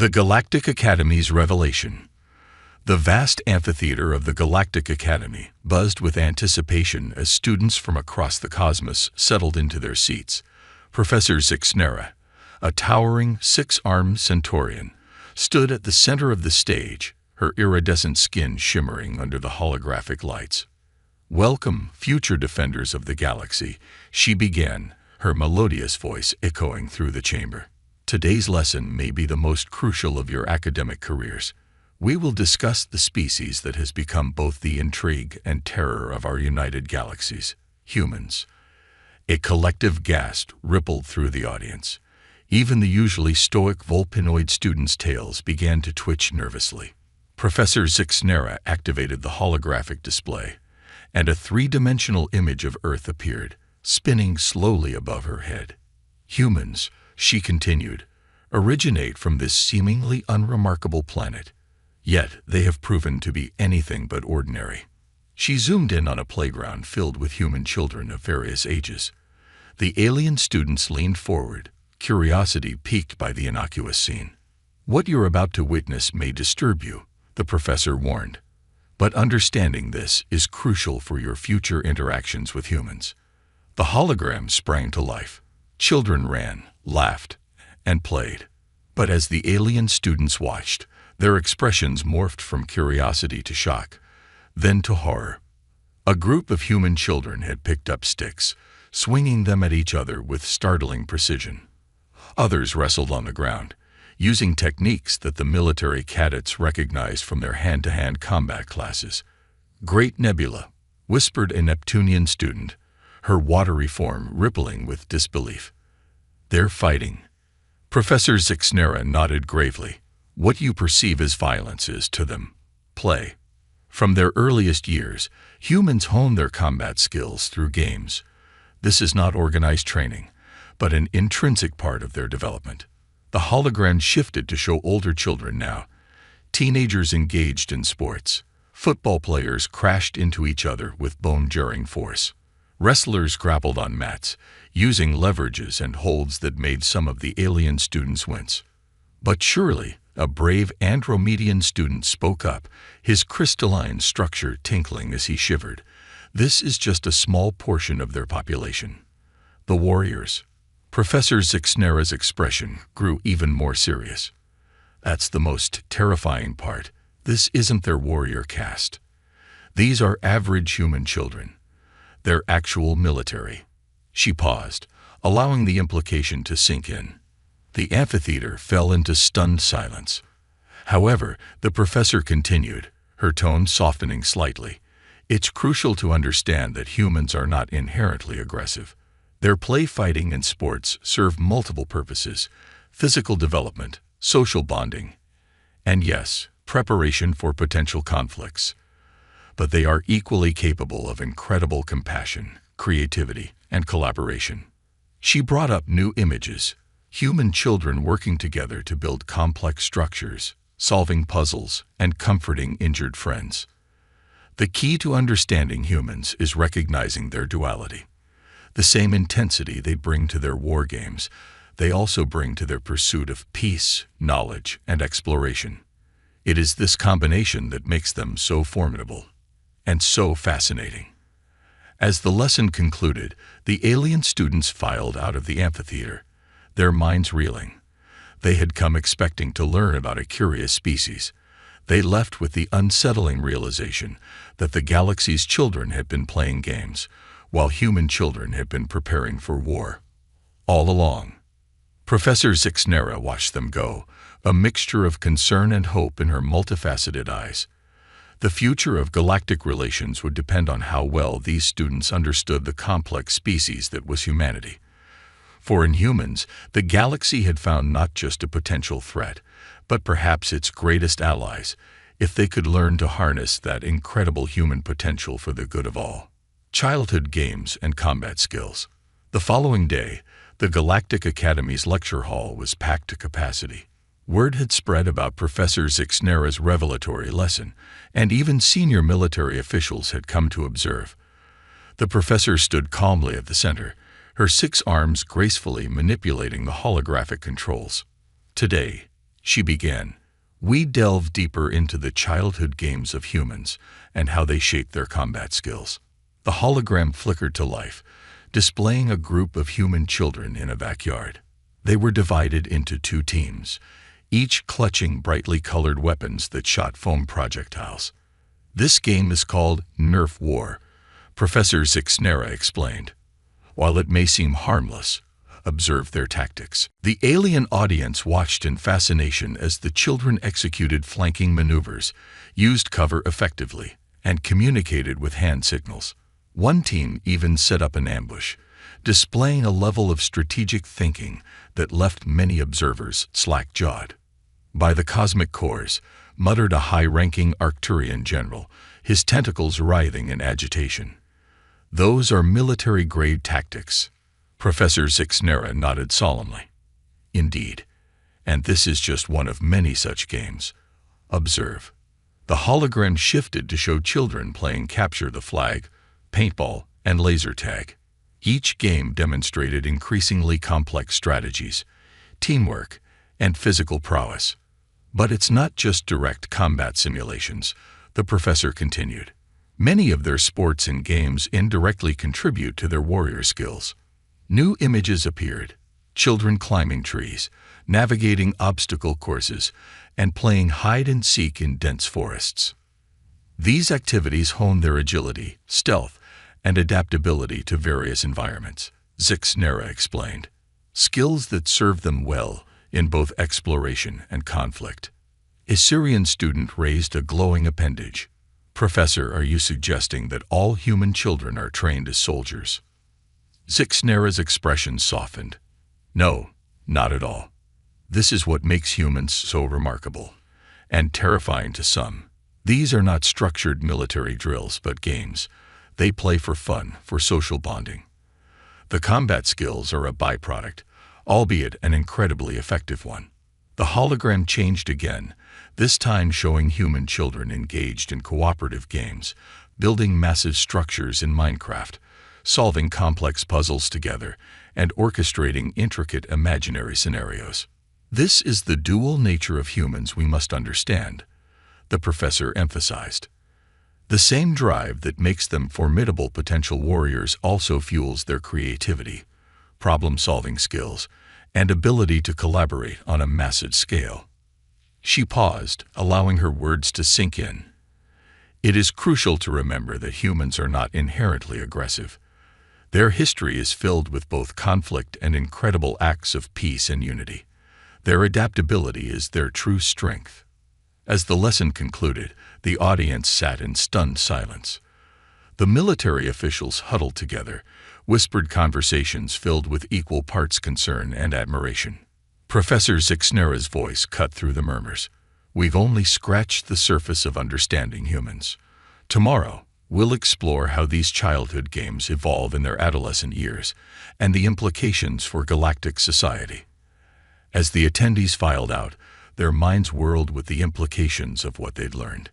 The Galactic Academy's revelation. The vast amphitheater of the Galactic Academy buzzed with anticipation as students from across the cosmos settled into their seats. Professor Zixnera, a towering six-armed centaurian, stood at the center of the stage, her iridescent skin shimmering under the holographic lights. "Welcome, future defenders of the galaxy," she began, her melodious voice echoing through the chamber. "Today's lesson may be the most crucial of your academic careers. We will discuss the species that has become both the intrigue and terror of our united galaxies, humans." A collective gasp rippled through the audience. Even the usually stoic Vulpinoid students' tails began to twitch nervously. Professor Zixnera activated the holographic display, and a three-dimensional image of Earth appeared, spinning slowly above her head. "Humans," she continued, "originate from this seemingly unremarkable planet. Yet they have proven to be anything but ordinary." She zoomed in on a playground filled with human children of various ages. The alien students leaned forward, curiosity piqued by the innocuous scene. "What you're about to witness may disturb you," the professor warned. "But understanding this is crucial for your future interactions with humans." The hologram sprang to life. Children ran, laughed, and played. But as the alien students watched, their expressions morphed from curiosity to shock, then to horror. A group of human children had picked up sticks, swinging them at each other with startling precision. Others wrestled on the ground, using techniques that the military cadets recognized from their hand-to-hand combat classes. "Great Nebula," whispered a Neptunian student, her watery form rippling with disbelief. "They're fighting." Professor Zixnera nodded gravely. "What you perceive as violence is, to them, play." From their earliest years, humans hone their combat skills through games. This is not organized training, but an intrinsic part of their development. The hologram shifted to show older children now. Teenagers engaged in sports. Football players crashed into each other with bone-jarring force. Wrestlers grappled on mats, using leverages and holds that made some of the alien students wince. But surely, a brave Andromedian student spoke up, his crystalline structure tinkling as he shivered. "This is just a small portion of their population. The warriors." Professor Zixnera's expression grew even more serious. "That's the most terrifying part. This isn't their warrior caste. These are average human children. They're actual military." She paused, allowing the implication to sink in. The amphitheater fell into stunned silence. However, the professor continued, her tone softening slightly. "It's crucial to understand that humans are not inherently aggressive. Their play, fighting, and sports serve multiple purposes: physical development, social bonding, and yes, preparation for potential conflicts. But they are equally capable of incredible compassion, creativity, and collaboration." She brought up new images: human children working together to build complex structures, solving puzzles, and comforting injured friends. "The key to understanding humans is recognizing their duality. The same intensity they bring to their war games, they also bring to their pursuit of peace, knowledge, and exploration. It is this combination that makes them so formidable and so fascinating." As the lesson concluded, the alien students filed out of the amphitheater, their minds reeling. They had come expecting to learn about a curious species. They left with the unsettling realization that the galaxy's children had been playing games, while human children had been preparing for war. All along. Professor Zixnera watched them go, a mixture of concern and hope in her multifaceted eyes. The future of galactic relations would depend on how well these students understood the complex species that was humanity. For in humans, the galaxy had found not just a potential threat, but perhaps its greatest allies, if they could learn to harness that incredible human potential for the good of all. Childhood games and combat skills. The following day, the Galactic Academy's lecture hall was packed to capacity. Word had spread about Professor Zixnera's revelatory lesson, and even senior military officials had come to observe. The professor stood calmly at the center, her 6 arms gracefully manipulating the holographic controls. "Today, She began. We delve deeper into the childhood games of humans and how they shape their combat skills. The hologram flickered to life, displaying a group of human children in a backyard. They were divided into two teams, each clutching brightly colored weapons that shot foam projectiles. This game is called Nerf War, Professor Zixnera explained. While it may seem harmless, observe their tactics. The alien audience watched in fascination as the children executed flanking maneuvers, used cover effectively, and communicated with hand signals. One team even set up an ambush, displaying a level of strategic thinking that left many observers slack-jawed. By the cosmic cores, muttered a high-ranking Arcturian general, his tentacles writhing in agitation. Those are military-grade tactics. Professor Zixnera nodded solemnly. Indeed, and this is just one of many such games. Observe. The hologram shifted to show children playing capture the flag, paintball, and laser tag. Each game demonstrated increasingly complex strategies, teamwork, and physical prowess. But it's not just direct combat simulations, the professor continued. Many of their sports and games indirectly contribute to their warrior skills. New images appeared, children climbing trees, navigating obstacle courses, and playing hide-and-seek in dense forests. These activities hone their agility, stealth, and adaptability to various environments, Zixnera explained. Skills that serve them well in both exploration and conflict. A Syrian student raised a glowing appendage. Professor, are you suggesting that all human children are trained as soldiers? Zixnera's expression softened. No, not at all. This is what makes humans so remarkable, and terrifying to some. These are not structured military drills, but games. They play for fun, for social bonding. The combat skills are a byproduct, albeit an incredibly effective one. The hologram changed again, this time showing human children engaged in cooperative games, building massive structures in Minecraft, solving complex puzzles together, and orchestrating intricate imaginary scenarios. This is the dual nature of humans we must understand, the professor emphasized. The same drive that makes them formidable potential warriors also fuels their creativity, problem-solving skills, and ability to collaborate on a massive scale. She paused, allowing her words to sink in. It is crucial to remember that humans are not inherently aggressive. Their history is filled with both conflict and incredible acts of peace and unity. Their adaptability is their true strength. As the lesson concluded, the audience sat in stunned silence. The military officials huddled together, whispered conversations filled with equal parts concern and admiration. Professor Zixnera's voice cut through the murmurs. We've only scratched the surface of understanding humans. Tomorrow, we'll explore how these childhood games evolve in their adolescent years and the implications for galactic society. As the attendees filed out, their minds whirled with the implications of what they'd learned.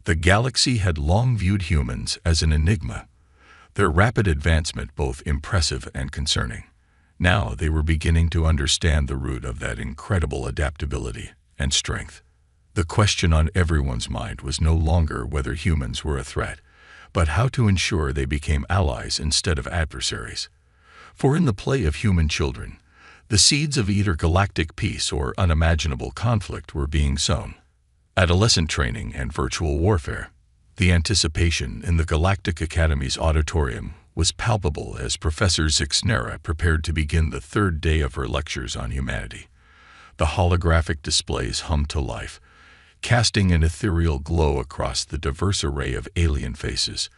The galaxy had long viewed humans as an enigma, their rapid advancement both impressive and concerning. Now they were beginning to understand the root of that incredible adaptability and strength. The question on everyone's mind was no longer whether humans were a threat, but how to ensure they became allies instead of adversaries. For in the play of human children, the seeds of either galactic peace or unimaginable conflict were being sown. Adolescent training and virtual warfare. The anticipation in the Galactic Academy's auditorium was palpable as Professor Zixnera prepared to begin the third day of her lectures on humanity. The holographic displays hummed to life, casting an ethereal glow across the diverse array of alien faces.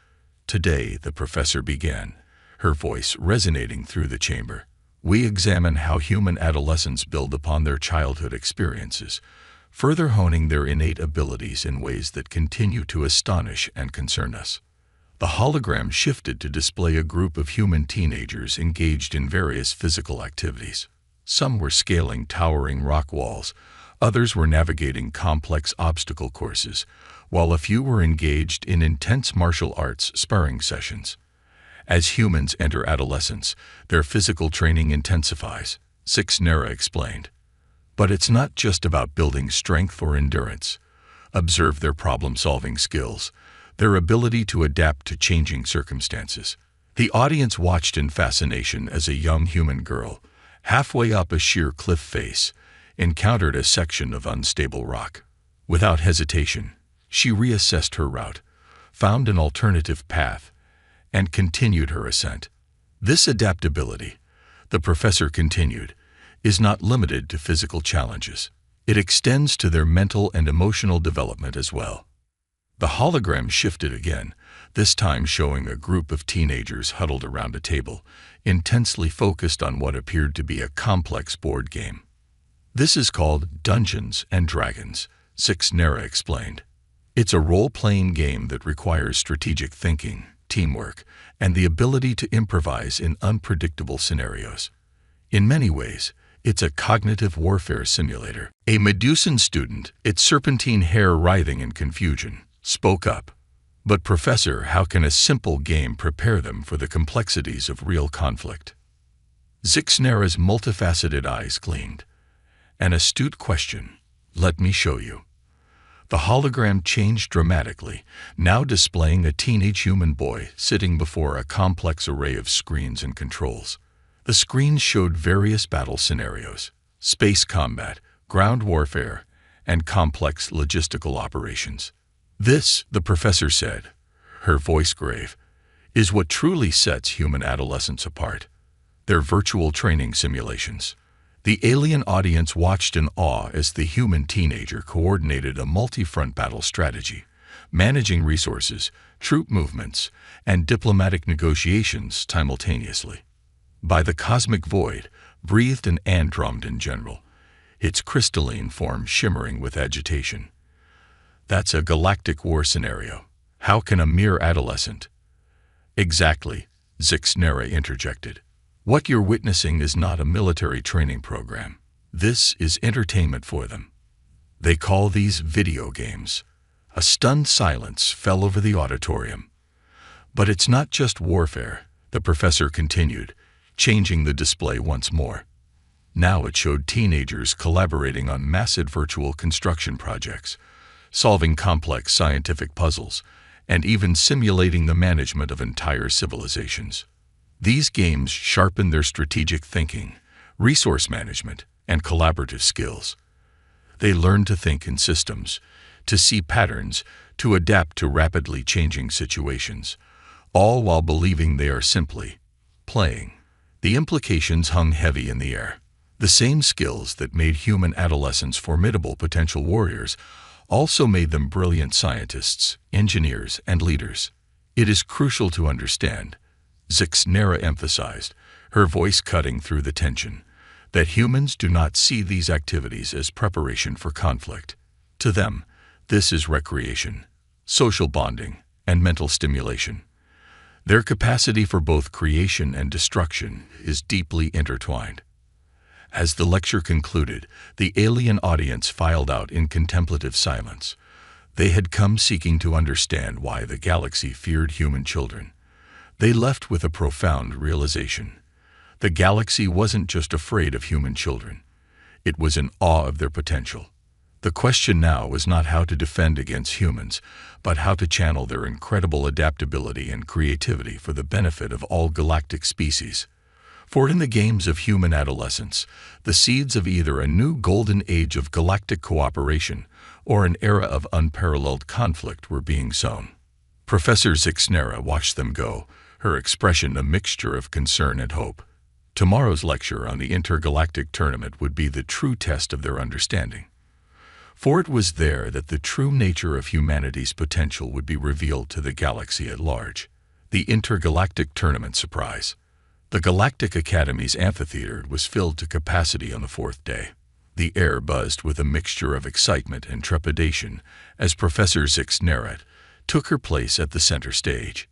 Today, the professor began, her voice resonating through the chamber. We examine how human adolescents build upon their childhood experiences, further honing their innate abilities in ways that continue to astonish and concern us. The hologram shifted to display a group of human teenagers engaged in various physical activities. Some were scaling towering rock walls, others were navigating complex obstacle courses, while a few were engaged in intense martial arts sparring sessions. As humans enter adolescence, their physical training intensifies, Zixnera explained. But it's not just about building strength or endurance. Observe their problem-solving skills, their ability to adapt to changing circumstances. The audience watched in fascination as a young human girl, halfway up a sheer cliff face, encountered a section of unstable rock. Without hesitation, she reassessed her route, found an alternative path, and continued her ascent. This adaptability, the professor continued, is not limited to physical challenges. It extends to their mental and emotional development as well. The hologram shifted again, this time showing a group of teenagers huddled around a table, intensely focused on what appeared to be a complex board game. This is called Dungeons and Dragons, Sixnera explained. It's a role-playing game that requires strategic thinking, teamwork, and the ability to improvise in unpredictable scenarios. In many ways, it's a cognitive warfare simulator. A Medusan student, its serpentine hair writhing in confusion, spoke up. But Professor, how can a simple game prepare them for the complexities of real conflict? Sixnera's multifaceted eyes gleamed. An astute question. Let me show you. The hologram changed dramatically, now displaying a teenage human boy sitting before a complex array of screens and controls. The screens showed various battle scenarios, space combat, ground warfare, and complex logistical operations. This, the professor said, her voice grave, is what truly sets human adolescents apart. Their virtual training simulations. The alien audience watched in awe as the human teenager coordinated a multi-front battle strategy, managing resources, troop movements, and diplomatic negotiations simultaneously. By the cosmic void, breathed an Andromedan general, its crystalline form shimmering with agitation. That's a galactic war scenario. How can a mere adolescent? Exactly, Sixnera interjected. What you're witnessing is not a military training program. This is entertainment for them. They call these video games. A stunned silence fell over the auditorium. But it's not just warfare, the professor continued, changing the display once more. Now it showed teenagers collaborating on massive virtual construction projects, solving complex scientific puzzles, and even simulating the management of entire civilizations. These games sharpen their strategic thinking, resource management, and collaborative skills. They learn to think in systems, to see patterns, to adapt to rapidly changing situations, all while believing they are simply playing. The implications hung heavy in the air. The same skills that made human adolescents formidable potential warriors also made them brilliant scientists, engineers, and leaders. It is crucial to understand, Sixnera emphasized, her voice cutting through the tension, that humans do not see these activities as preparation for conflict. To them, this is recreation, social bonding, and mental stimulation. Their capacity for both creation and destruction is deeply intertwined. As the lecture concluded, the alien audience filed out in contemplative silence. They had come seeking to understand why the galaxy feared human children. They left with a profound realization. The galaxy wasn't just afraid of human children. It was in awe of their potential. The question now was not how to defend against humans, but how to channel their incredible adaptability and creativity for the benefit of all galactic species. For in the games of human adolescence, the seeds of either a new golden age of galactic cooperation or an era of unparalleled conflict were being sown. Professor Sixnera watched them go, her expression a mixture of concern and hope. Tomorrow's lecture on the intergalactic tournament would be the true test of their understanding. For it was there that the true nature of humanity's potential would be revealed to the galaxy at large. The intergalactic tournament surprise. The Galactic Academy's amphitheater was filled to capacity on the fourth day. The air buzzed with a mixture of excitement and trepidation as Professor Sixnera took her place at the center stage.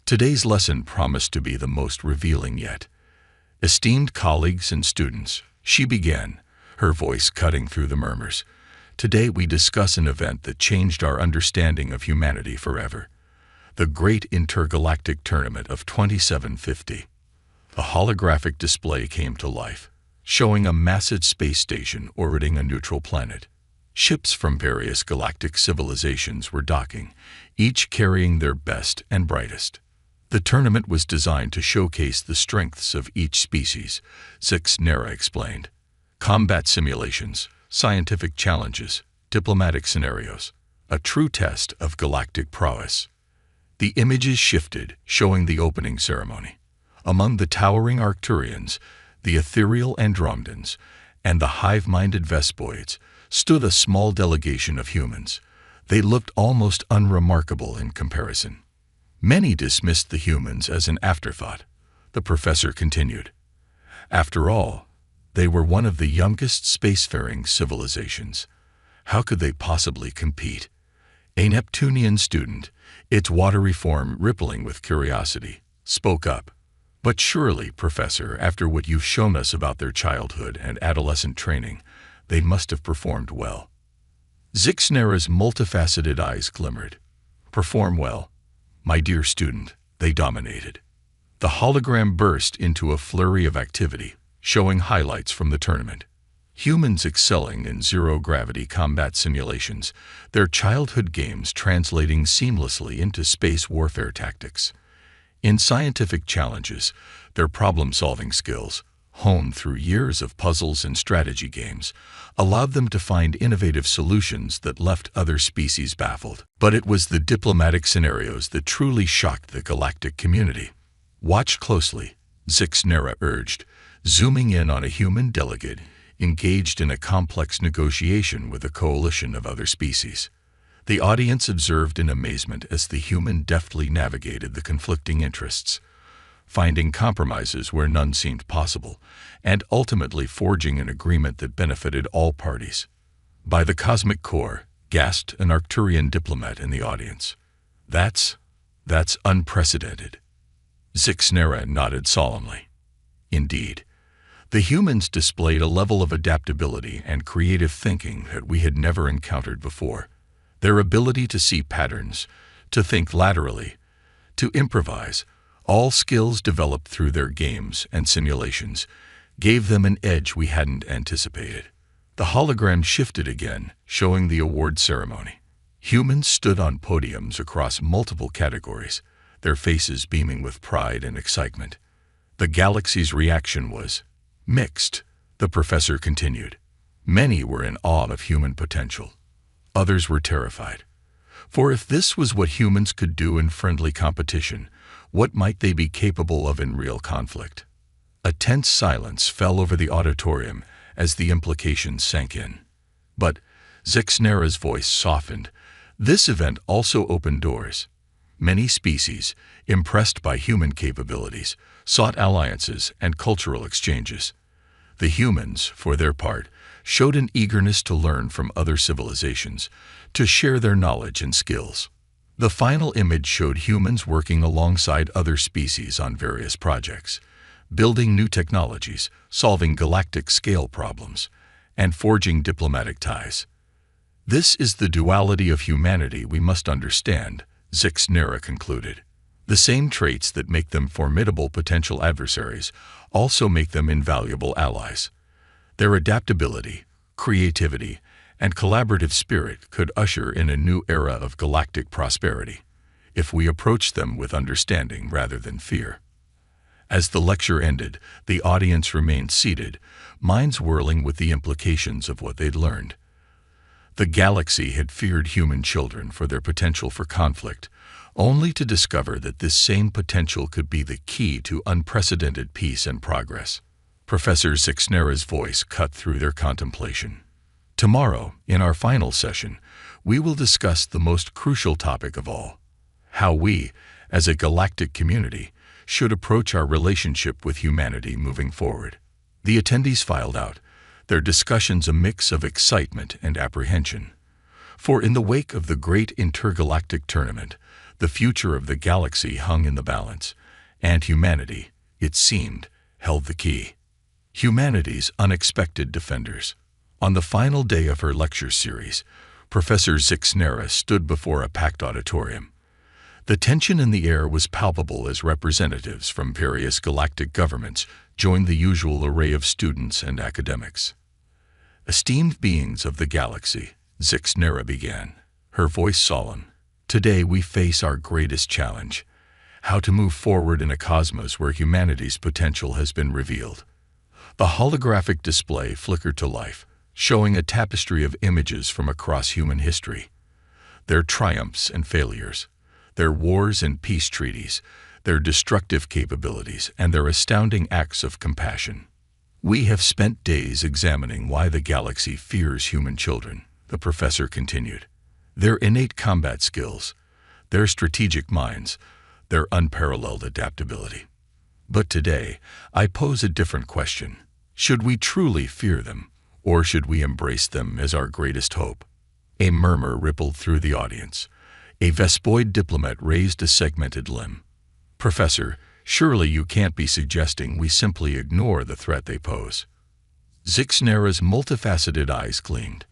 Today's lesson promised to be the most revealing yet. Esteemed colleagues and students, she began, her voice cutting through the murmurs. Today we discuss an event that changed our understanding of humanity forever. The Great Intergalactic Tournament of 2750. A holographic display came to life, showing a massive space station orbiting a neutral planet. Ships from various galactic civilizations were docking, each carrying their best and brightest. The tournament was designed to showcase the strengths of each species, Zixnera explained. Combat simulations, scientific challenges, diplomatic scenarios, a true test of galactic prowess. The images shifted, showing the opening ceremony. Among the towering Arcturians, the ethereal Andromedans, and the hive-minded Vespoids stood a small delegation of humans. They looked almost unremarkable in comparison. Many dismissed the humans as an afterthought. The professor continued. After all, they were one of the youngest spacefaring civilizations. How could they possibly compete? A Neptunian student, its watery form rippling with curiosity, spoke up. But surely, Professor, after what you've shown us about their childhood and adolescent training, they must have performed well. Zixnera's multifaceted eyes glimmered. Perform well. My dear student, they dominated. The hologram burst into a flurry of activity, showing highlights from the tournament. Humans excelling in zero-gravity combat simulations, their childhood games translating seamlessly into space warfare tactics. In scientific challenges, their problem-solving skills, honed through years of puzzles and strategy games, allowed them to find innovative solutions that left other species baffled. But it was the diplomatic scenarios that truly shocked the galactic community. Watch closely, Zixnera urged, zooming in on a human delegate engaged in a complex negotiation with a coalition of other species. The audience observed in amazement as the human deftly navigated the conflicting interests, finding compromises where none seemed possible, and ultimately forging an agreement that benefited all parties. By the cosmic core, gasped an Arcturian diplomat in the audience. That's unprecedented. Zixnera nodded solemnly. Indeed, the humans displayed a level of adaptability and creative thinking that we had never encountered before. Their ability to see patterns, to think laterally, to improvise, all skills developed through their games and simulations, gave them an edge we hadn't anticipated. The hologram shifted again, showing the award ceremony. Humans stood on podiums across multiple categories, their faces beaming with pride and excitement. The galaxy's reaction was mixed, the professor continued. Many were in awe of human potential. Others were terrified. For if this was what humans could do in friendly competition, what might they be capable of in real conflict? A tense silence fell over the auditorium as the implications sank in. But Zixnera's voice softened. This event also opened doors. Many species, impressed by human capabilities, sought alliances and cultural exchanges. The humans, for their part, showed an eagerness to learn from other civilizations, to share their knowledge and skills. The final image showed humans working alongside other species on various projects, building new technologies, solving galactic-scale problems, and forging diplomatic ties. This is the duality of humanity we must understand, Zixnera concluded. The same traits that make them formidable potential adversaries also make them invaluable allies. Their adaptability, creativity, and collaborative spirit could usher in a new era of galactic prosperity, if we approach them with understanding rather than fear. As the lecture ended, the audience remained seated, minds whirling with the implications of what they'd learned. The galaxy had feared human children for their potential for conflict, only to discover that this same potential could be the key to unprecedented peace and progress. Professor Zixnera's voice cut through their contemplation. Tomorrow, in our final session, we will discuss the most crucial topic of all: how we, as a galactic community, should approach our relationship with humanity moving forward. The attendees filed out, their discussions a mix of excitement and apprehension. For in the wake of the great intergalactic tournament, the future of the galaxy hung in the balance, and humanity, it seemed, held the key. Humanity's unexpected defenders. On the final day of her lecture series, Professor Zixnera stood before a packed auditorium. The tension in the air was palpable as representatives from various galactic governments joined the usual array of students and academics. "Esteemed beings of the galaxy," Zixnera began, her voice solemn, "today we face our greatest challenge: how to move forward in a cosmos where humanity's potential has been revealed." The holographic display flickered to life, showing a tapestry of images from across human history. Their triumphs and failures, their wars and peace treaties, their destructive capabilities, and their astounding acts of compassion. "We have spent days examining why the galaxy fears human children," the professor continued. "Their innate combat skills, their strategic minds, their unparalleled adaptability. But today, I pose a different question. Should we truly fear them, or should we embrace them as our greatest hope?" A murmur rippled through the audience. A Vespoid diplomat raised a segmented limb. "Professor, surely you can't be suggesting we simply ignore the threat they pose." Zixnera's multifaceted eyes gleamed.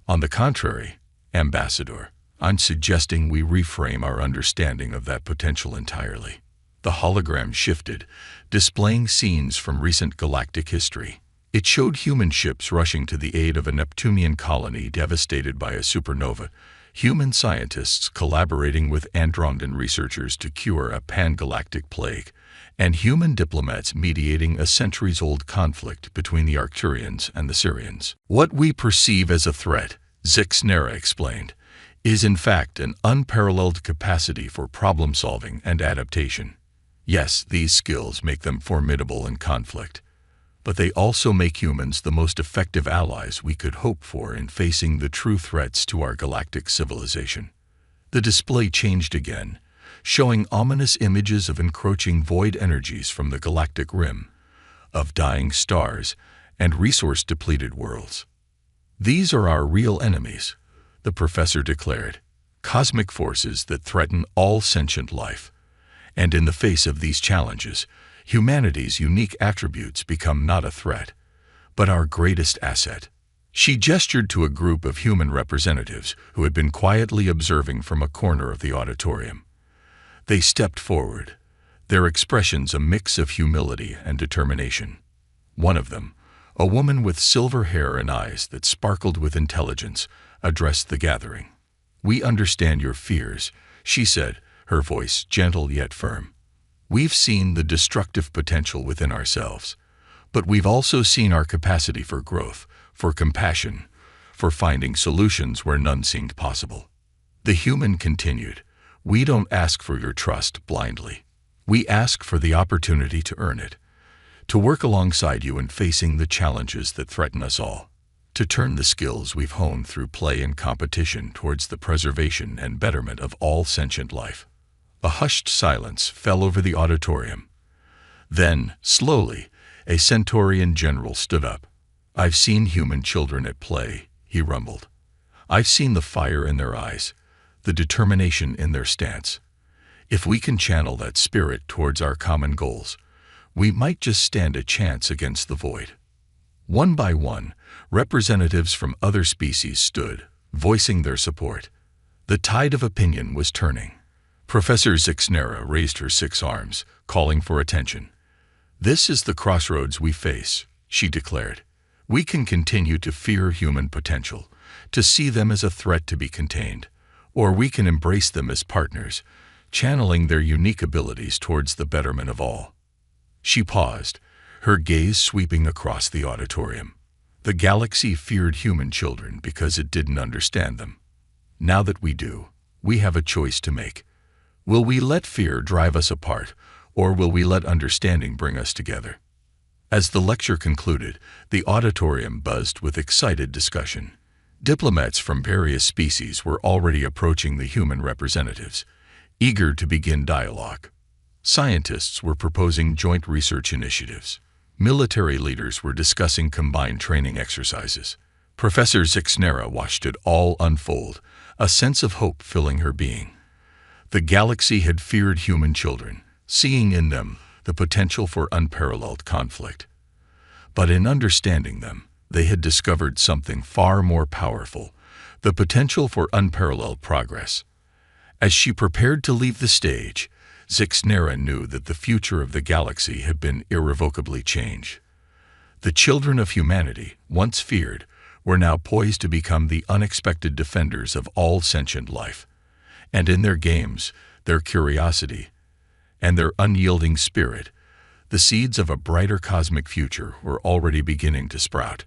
"On the contrary, Ambassador, I'm suggesting we reframe our understanding of that potential entirely." The hologram shifted, displaying scenes from recent galactic history. It showed human ships rushing to the aid of a Neptunian colony devastated by a supernova, human scientists collaborating with Andromedan researchers to cure a pan-galactic plague, and human diplomats mediating a centuries-old conflict between the Arcturians and the Sirians. "What we perceive as a threat," Zixnera explained, "is in fact an unparalleled capacity for problem-solving and adaptation. Yes, these skills make them formidable in conflict, but they also make humans the most effective allies we could hope for in facing the true threats to our galactic civilization." The display changed again, showing ominous images of encroaching void energies from the galactic rim, of dying stars, and resource-depleted worlds. "These are our real enemies," the professor declared, "cosmic forces that threaten all sentient life. And in the face of these challenges, humanity's unique attributes become not a threat, but our greatest asset." She gestured to a group of human representatives who had been quietly observing from a corner of the auditorium. They stepped forward, their expressions a mix of humility and determination. One of them, a woman with silver hair and eyes that sparkled with intelligence, addressed the gathering. "We understand your fears," she said, her voice gentle yet firm. "We've seen the destructive potential within ourselves, but we've also seen our capacity for growth, for compassion, for finding solutions where none seemed possible." The human continued, "We don't ask for your trust blindly. We ask for the opportunity to earn it, to work alongside you in facing the challenges that threaten us all, to turn the skills we've honed through play and competition towards the preservation and betterment of all sentient life." A hushed silence fell over the auditorium. Then, slowly, a Centaurian general stood up. "I've seen human children at play," he rumbled. "I've seen the fire in their eyes, the determination in their stance. If we can channel that spirit towards our common goals, we might just stand a chance against the void." One by one, representatives from other species stood, voicing their support. The tide of opinion was turning. Professor Zixnera raised her 6 arms, calling for attention. "This is the crossroads we face," she declared. "We can continue to fear human potential, to see them as a threat to be contained, or we can embrace them as partners, channeling their unique abilities towards the betterment of all." She paused, her gaze sweeping across the auditorium. The galaxy feared human children because it didn't understand them. Now that we do, we have a choice to make. Will we let fear drive us apart, or will we let understanding bring us together? As the lecture concluded, the auditorium buzzed with excited discussion. Diplomats from various species were already approaching the human representatives, eager to begin dialogue. Scientists were proposing joint research initiatives. Military leaders were discussing combined training exercises. Professor Zixnera watched it all unfold, a sense of hope filling her being. The galaxy had feared human children, seeing in them the potential for unparalleled conflict. But in understanding them, they had discovered something far more powerful, the potential for unparalleled progress. As she prepared to leave the stage, Zixnera knew that the future of the galaxy had been irrevocably changed. The children of humanity, once feared, were now poised to become the unexpected defenders of all sentient life. And in their games, their curiosity, and their unyielding spirit, the seeds of a brighter cosmic future were already beginning to sprout.